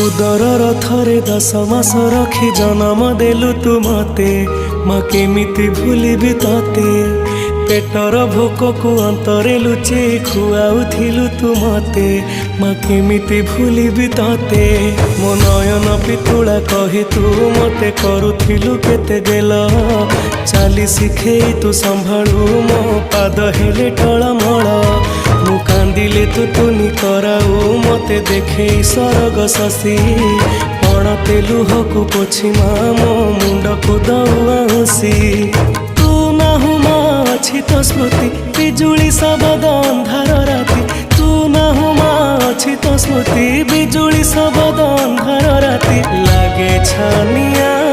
उदरर थरे 10 मास रखी जन्म देलु तू मते माँ केमिति भूलिबि तते पेटर भोक को अंतरे लुचे खुआउथिलु तू मते माँ केमिति भूलिबि तते मो नयन पितुला कही तू मते करुथिलु केते गेल चाली शिखेई तू संभाळु मो पाद हेले टळमळ मु कांदिले तू तुनी कराऊ मते देखे सरग शशि पणते लुहकु पोछि मो मुंड को दउसी तू नाहु मा अछि तो स्मृति बिजुली सबद अंधार राति तू नाहु मा अछि तो स्मृति बिजुली सबद अंधार राति लागे छानिया